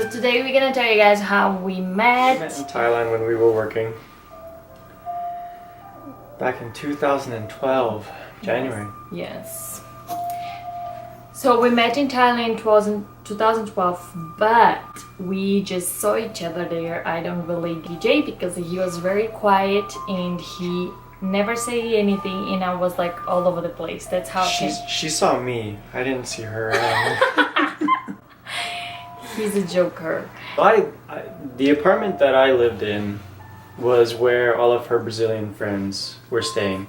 So today we're gonna tell you guys how we met. We met in Thailand when we were working. Back in 2012, January. Yes. So we met in Thailand, it was in 2012, but we just saw each other there. I don't really DJ because he was very quiet and he never say anything, and I was like all over the place. That's how she saw me. I didn't see her. He's a joker. The apartment that I lived in was where all of her Brazilian friends were staying,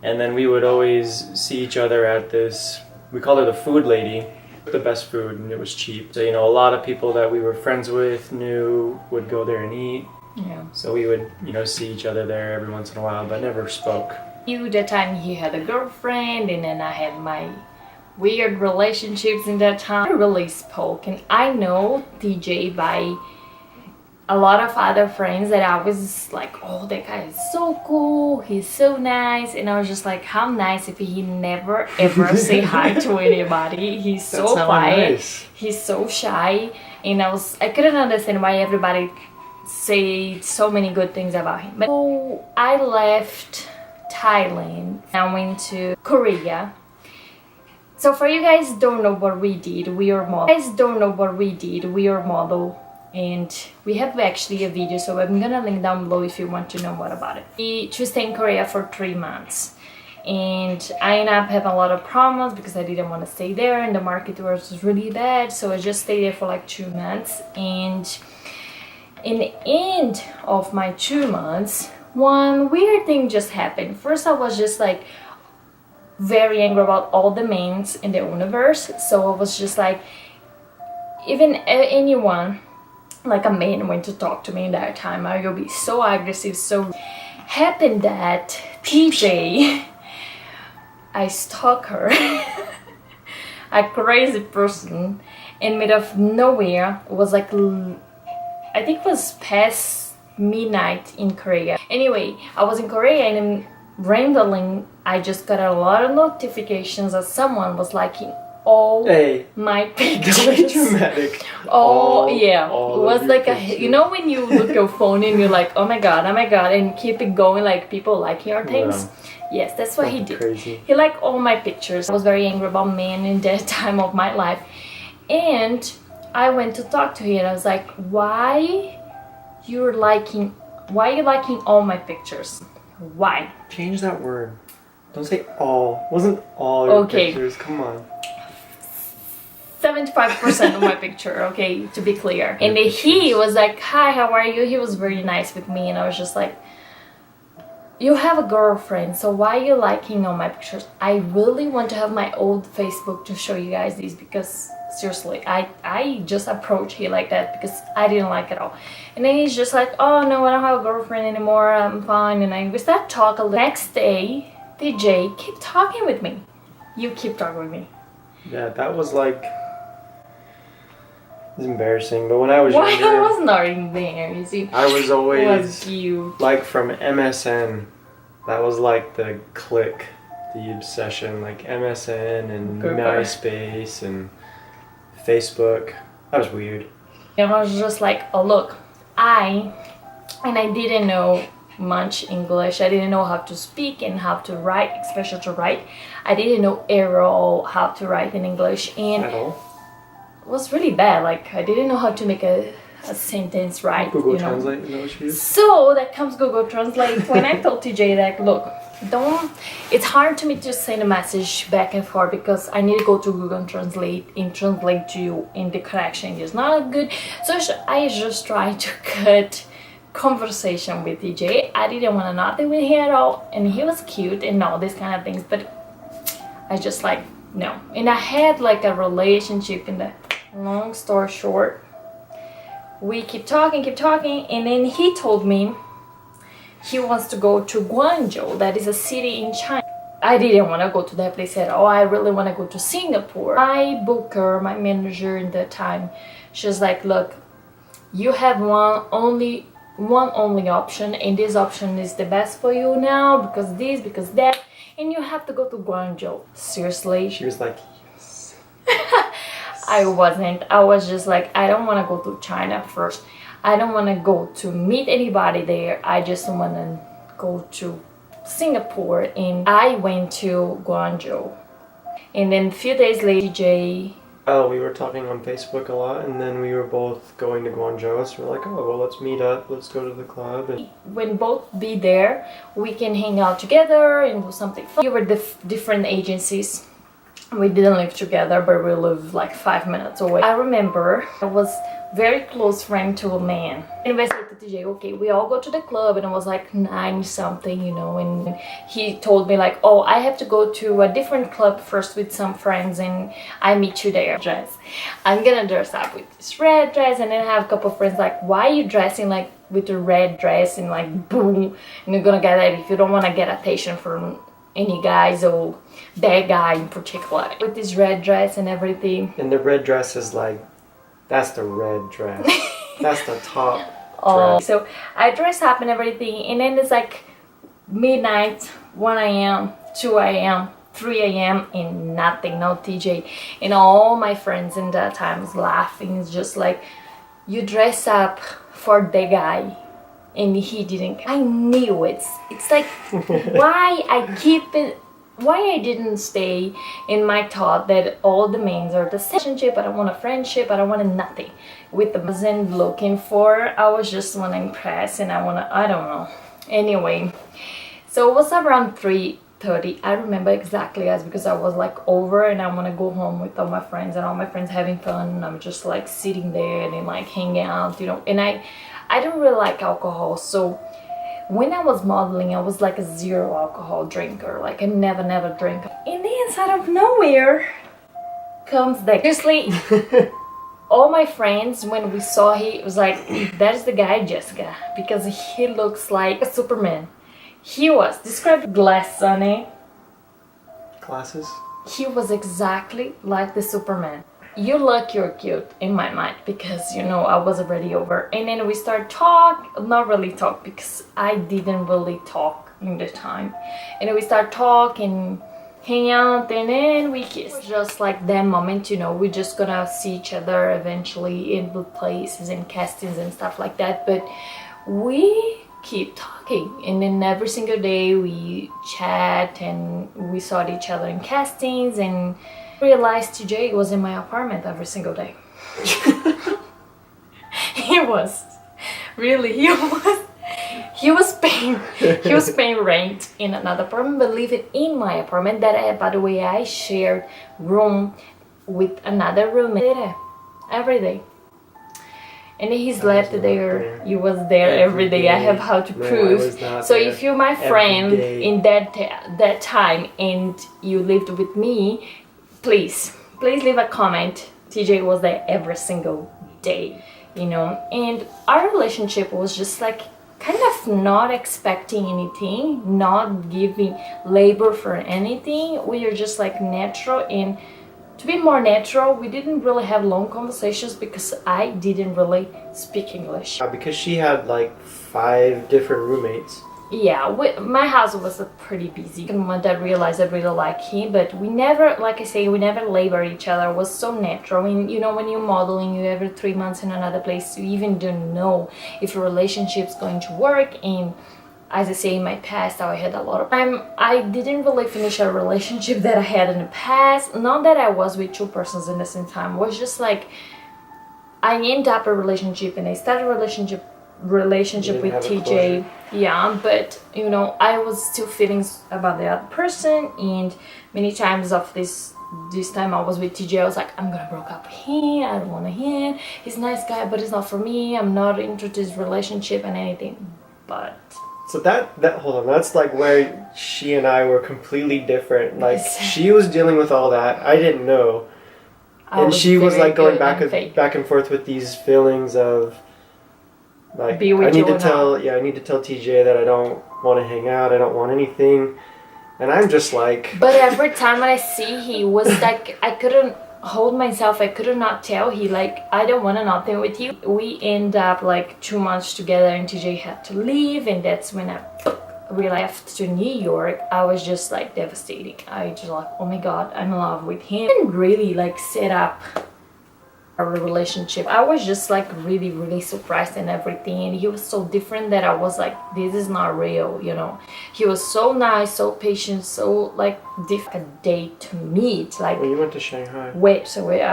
and then we would always see each other at this. We called her the food lady. The best food, and it was cheap. So a lot of people that we were friends with would go there and eat. Yeah. So we would, see each other there every once in a while, but never spoke. That time he had a girlfriend, and then I had my weird relationships in that time. I really spoke, and I know TJ by a lot of other friends that I was like, oh, that guy is so cool, he's so nice, and I was just like, how nice if he never ever say hi to anybody. He's so quiet, nice. He's so shy, and I couldn't understand why everybody say so many good things about him. But so I left Thailand, I went to Korea. So for you guys don't know what we did, we are model. And we have actually a video, so I'm gonna link down below if you want to know more about it. We stayed in Korea for 3 months, and I ended up having a lot of problems because I didn't want to stay there, and the market was really bad. So I just stayed there for like 2 months, and in the end of my 2 months, one weird thing just happened. First, I was just like very angry about all the men in the universe. So I was just like, even anyone, like a man went to talk to me in that time, I will be so aggressive. So happened that TJ, I stalk her, a crazy person, and mid of nowhere, it was like, I think it was past midnight in Korea. Anyway, I was in Korea, and then randomly I just got a lot of notifications that someone was liking all my pictures. Dramatic. Yeah, it was like pictures. When you look your phone and you're like, oh my god, and keep it going, like people like your things. Yeah. Yes, that's what he did. Crazy. He liked all my pictures. I was very angry about men in that time of my life, and I went to talk to him, and I was like, why are you liking all my pictures? Why? Change that word. Don't say all. It wasn't all your pictures. Come on. 75% of my picture, okay, to be clear. And then he was like, hi, how are you? He was very nice with me, and I was just like, you have a girlfriend, so why are you liking all my pictures? I really want to have my old Facebook to show you guys these, because seriously, I just approached him like that because I didn't like it at all. And then he's just like, oh no, I don't have a girlfriend anymore, I'm fine. And we started talking. Next day, DJ, keep talking with me. You keep talking with me. Yeah, that was like, it's embarrassing, but when I was younger, I was not embarrassing. I was always was cute. Like from MSN, that was like the click, the obsession, like MSN and MySpace and Facebook. That was weird. And I was just like, oh look, I didn't know much English. I didn't know how to speak and how to write, especially to write. I didn't know at all how to write in English, and at all? It was really bad. Like, I didn't know how to make a sentence right. Google Translate, you know what you use? So that comes Google Translate. When I told TJ that, look, it's hard to me to send a message back and forth because I need to go to Google Translate and translate to you, and the connection is not good. So I just tried to cut conversation with TJ. I didn't want to nothing with him at all, and he was cute and all these kind of things, but I just like, no. And I had like a relationship in the long story short, we keep talking, and then he told me he wants to go to Guangzhou, that is a city in China. I didn't want to go to that place at all. I really want to go to Singapore. My booker, my manager in that time, she was like, look, you have one only option, and this option is the best for you now because this, because that, and you have to go to Guangzhou. Seriously? She was like, yes. I wasn't. I was just like, I don't want to go to China first. I don't want to go to meet anybody there. I just want to go to Singapore. And I went to Guangzhou. And then a few days later, TJ... Oh, we were talking on Facebook a lot, and then we were both going to Guangzhou, so we're like, oh, well, let's meet up, let's go to the club. And when both be there, we can hang out together and do something fun. We were different agencies. We didn't live together, but we lived like 5 minutes away. I remember I was very close friend to a man. And I said to TJ, okay, we all go to the club, and it was like 9 something, you know, and he told me like, oh, I have to go to a different club first with some friends, and I meet you there. Dress. I'm gonna dress up with this red dress, and then I have a couple of friends like, why are you dressing like with a red dress and like boom, and you're gonna get that if you don't want to get attention from any guys or that guy in particular with this red dress and everything. And the red dress is like, that's the red dress. That's the top dress. So I dress up and everything, and then it's like midnight, 1 a.m., 2 a.m., 3 a.m. and nothing, no TJ. And all my friends in that time was laughing. It's just like, you dress up for the guy and he didn't. I knew it. It's like, why I didn't stay in my thought that all the men are the same relationship. I don't want a friendship. I don't want nothing with the wasn't looking for. I was just want to impress, and I don't know. Anyway, so it was around 3:30. I remember exactly as because I was like over and I want to go home with all my friends, and all my friends having fun, and I'm just like sitting there and like hanging out, you know. And I don't really like alcohol, so when I was modeling, I was like a zero alcohol drinker. Like I never drink. And then out of nowhere comes the seriously. All my friends, when we saw he was like, that's the guy, Jessica, because he looks like a Superman. He was described glass on it. Glasses? He was exactly like the Superman. You look, you're cute in my mind, because you know I was already over. And then we start not really talk, because I didn't really talk in the time. And then we start talking, hang out, and then we kiss. Just like that moment, you know, we're just gonna see each other eventually in the places and castings and stuff like that. But we keep talking, and then every single day we chat, and we saw each other in castings, and realized TJ was in my apartment every single day. He was paying rent in another apartment, but living in my apartment that by the way I shared room with another roommate every day. And he slept there. You was there every day. I have how to prove. So if you're my friend in that time and you lived with me, please leave a comment. TJ was there every single day, you know. And our relationship was just like kind of not expecting anything, not giving labor for anything. We are just like natural. And to be more natural, we didn't really have long conversations because I didn't really speak English. Because she had like 5 different roommates. Yeah, my house was pretty busy. And my dad realized I really like him, but we never, like I say, we never labor each other. It was so natural. I mean, you know, when you're modeling, you're every 3 months in another place, you even don't know if a relationship's going to work. And as I say, in my past, I had a lot of time. I didn't really finish a relationship that I had in the past. Not that I was with 2 persons in the same time. It was just like I ended up a relationship, and I started a relationship with TJ. Yeah, but you know, I was still feeling about the other person, and many times of this time I was with TJ, I was like, I'm gonna break up with him, I don't want him, he's a nice guy, but it's not for me, I'm not into this relationship and anything. But so that hold on, that's like where she and I were completely different. Like she was dealing with all that, I didn't know, and she was like going back and forth with these feelings of like, I need to tell TJ that I don't want to hang out, I don't want anything, and I'm just like. But every time I see he was like, I couldn't hold myself, I could not tell he like, I don't want nothing with you. We end up like 2 months together, and TJ had to leave, and that's when I really left to New York. I was just like devastated. I just like, oh my god, I'm in love with him. I didn't really like set up our relationship. I was just like really surprised and everything, and he was so different that I was like, this is not real, you know. He was so nice, so patient, so like different. A date to meet, like well, you went to Shanghai.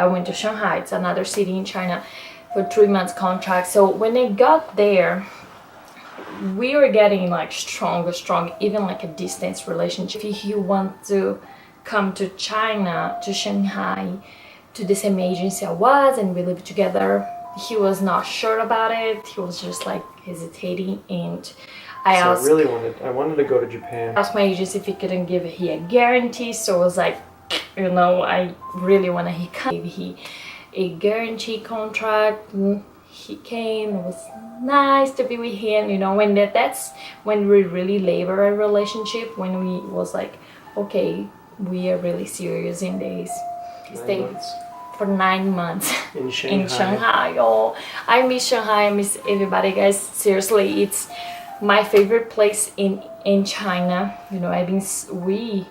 I went to Shanghai. It's another city in China for 3 months contract. So when I got there, we were getting like stronger, even like a distance relationship. If he want to come to China, to Shanghai, to the same agency I was, and we lived together, he was not sure about it. He was just like hesitating, and I wanted to go to Japan. I asked my agency if he couldn't give he a guarantee. So I was like, you know, I really want to. He gave he a guarantee contract. He came. It was nice to be with him, you know. When that's when we really labor a relationship, when we was like, okay, we are really serious in this. Stayed for 9 months in Shanghai. In Shanghai. Oh, I miss Shanghai. I miss everybody, guys. Seriously, it's my favorite place in China. You know, we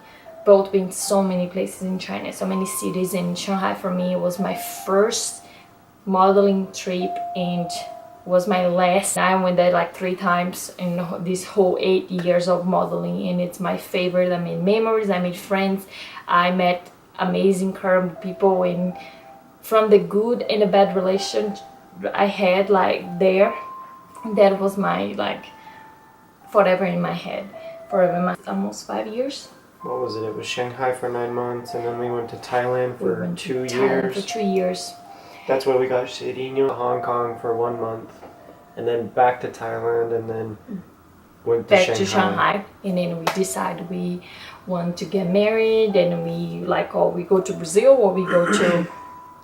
both been so many places in China, so many cities. In Shanghai for me, it was my first modeling trip and was my last. I went there like 3 times in this whole 8 years of modeling, and it's my favorite. I made memories, I made friends, I met amazing current people, and from the good and the bad relation I had like there, that was my like forever in my head, forever. Almost 5 years. What was it? It was Shanghai for 9 months, and then we went to Thailand for 2 years. Thailand for 2 years. That's where we got Shirino, Hong Kong for 1 month, and then back to Thailand, and then went to back Shanghai. to Shanghai. And then we decided we want to get married, and we like, oh, we go to Brazil or we go to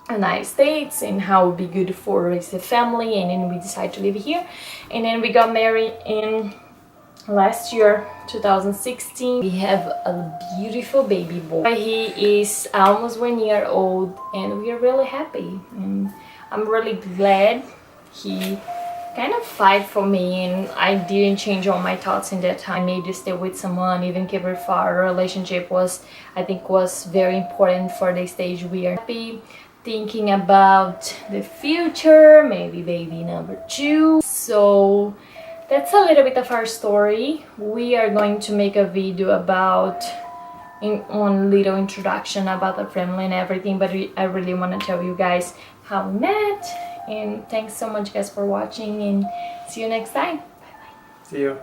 United States, and how it would be good for raise a family. And then we decided to live here, and then we got married in last year, 2016. We have a beautiful baby boy. He is almost 1 year old, and we are really happy, and I'm really glad he kind of fight for me, and I didn't change all my thoughts in that time. I made to stay with someone, even keep it far. Our relationship was, I think, was very important for the stage we are. Happy, thinking about the future, maybe baby number 2. So that's a little bit of our story. We are going to make a video about one little introduction about the family and everything, but I really want to tell you guys how we met. And thanks so much, guys, for watching, and see you next time. See you.